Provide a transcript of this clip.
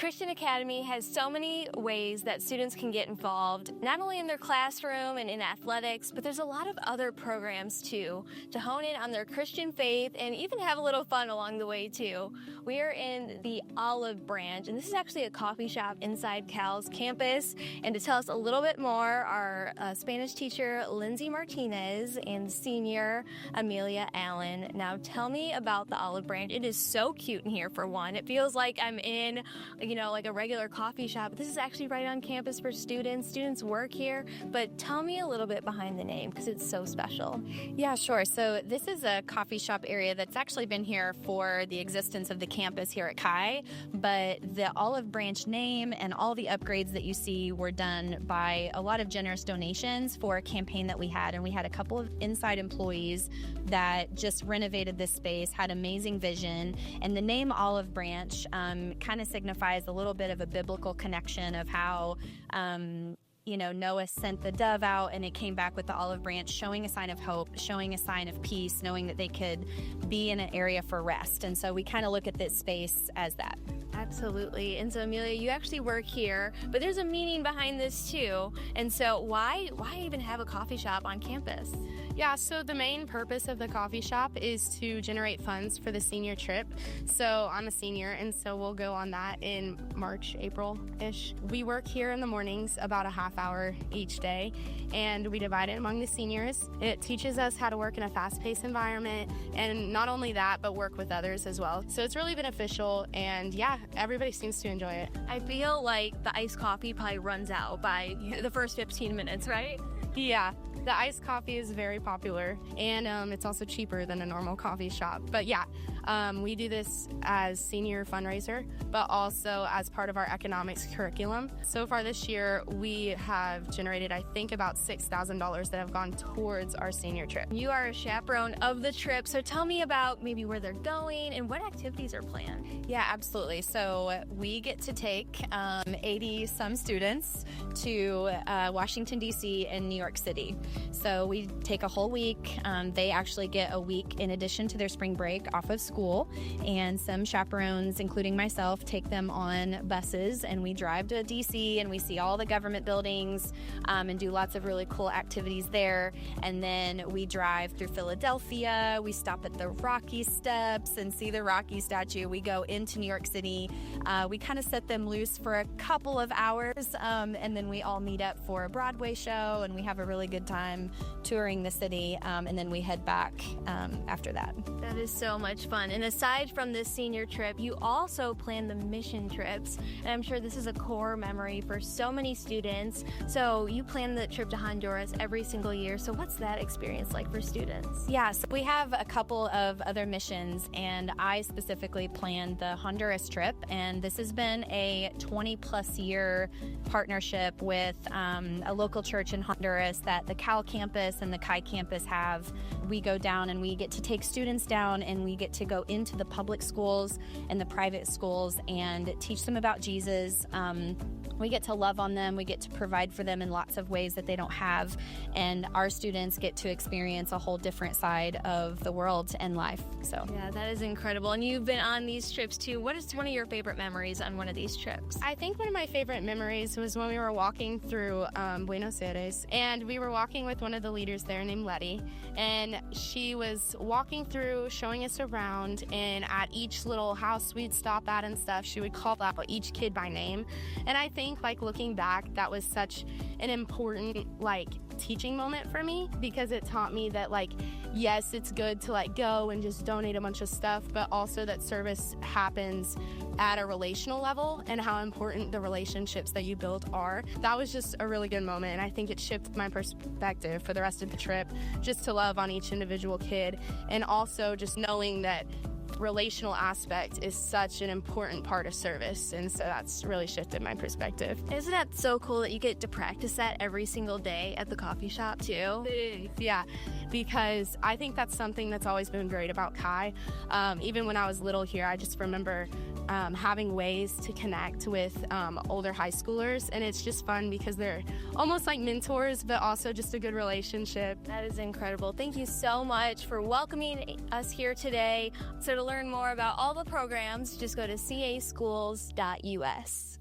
Christian Academy has so many ways that students can get involved, not only in their classroom and in athletics, but there's a lot of other programs too, to hone in on their Christian faith and even have a little fun along the way too. We are in the Olive Branch, and this is actually a coffee shop inside Cal's campus. And to tell us a little bit more, our Spanish teacher, Lindsay Martinez, and senior Amelia Allen. Now tell me about the Olive Branch. It is so cute in here for one. It feels like I'm in, like a regular coffee shop. This is actually right on campus for students. Students work here, but tell me a little bit behind the name because it's so special. Yeah, sure. So this is a coffee shop area that's actually been here for the existence of the campus here at Chi, but the Olive Branch name and all the upgrades that you see were done by a lot of generous donations for a campaign that we had, and we had a couple of inside employees that just renovated this space, had amazing vision, and the name Olive Branch kind of signifies a little bit of a biblical connection of how Noah sent the dove out and it came back with the olive branch, showing a sign of hope, showing a sign of peace, knowing that they could be in an area for rest. And so we kind of look at this space as that. Absolutely. And so Amelia, you actually work here, but there's a meaning behind this too. And so why even have a coffee shop on campus? Yeah, so the main purpose of the coffee shop is to generate funds for the senior trip. So I'm a senior, and so we'll go on that in March, April-ish. We work here in the mornings about a half hour each day, and we divide it among the seniors. It teaches us how to work in a fast-paced environment, and not only that, but work with others as well. So it's really beneficial, and yeah, everybody seems to enjoy it. I feel like the iced coffee probably runs out by the first 15 minutes, right? Yeah, the iced coffee is very popular, and it's also cheaper than a normal coffee shop. But yeah, we do this as senior fundraiser, but also as part of our economics curriculum. So far this year, we have generated, I think, about $6,000 that have gone towards our senior trip. You are a chaperone of the trip, so tell me about maybe where they're going and what activities are planned. Yeah, absolutely. So we get to take 80-some students to Washington, D.C. and New York City. So we take a whole week. They actually get a week in addition to their spring break off of school, and some chaperones, including myself, take them on buses, and we drive to DC and we see all the government buildings and do lots of really cool activities there. And then we drive through Philadelphia. We stop at the Rocky Steps and see the Rocky statue. We go into New York City. We kind of set them loose for a couple of hours, and then we all meet up for a Broadway show, and we have a really good time touring the city, and then we head back after that. That is so much fun. And aside from this senior trip, you also plan the mission trips, and I'm sure this is a core memory for so many students. So you plan the trip to Honduras every single year. So what's that experience like for students? Yeah, so we have a couple of other missions, and I specifically planned the Honduras trip, and this has been a 20-plus year partnership with a local church in Honduras that the Cal campus and the Chi campus have. We go down and we get to take students down, and we get to go into the public schools and the private schools and teach them about Jesus. We get to love on them. We get to provide for them in lots of ways that they don't have. And our students get to experience a whole different side of the world and life. So yeah, that is incredible. And you've been on these trips too. What is one of your favorite memories on one of these trips? I think one of my favorite memories was when we were walking through Buenos Aires, and we were walking with one of the leaders there named Letty, and she was walking through, showing us around, and at each little house we'd stop at and stuff, she would call out each kid by name. And I think, looking back, that was such an important teaching moment for me, because it taught me that yes, it's good to go and just donate a bunch of stuff, but also that service happens at a relational level and how important the relationships that you build are. That was just a really good moment, and I think it shifted my perspective for the rest of the trip, just to love on each individual kid, and also just knowing that relational aspect is such an important part of service, and so that's really shifted my perspective. Isn't that so cool that you get to practice that every single day at the coffee shop too? Yeah, because I think that's something that's always been great about Chi. Even when I was little here, I just remember having ways to connect with older high schoolers, and it's just fun because they're almost like mentors, but also just a good relationship. That is incredible. Thank you so much for welcoming us here today. So to learn more about all the programs, just go to caschools.us.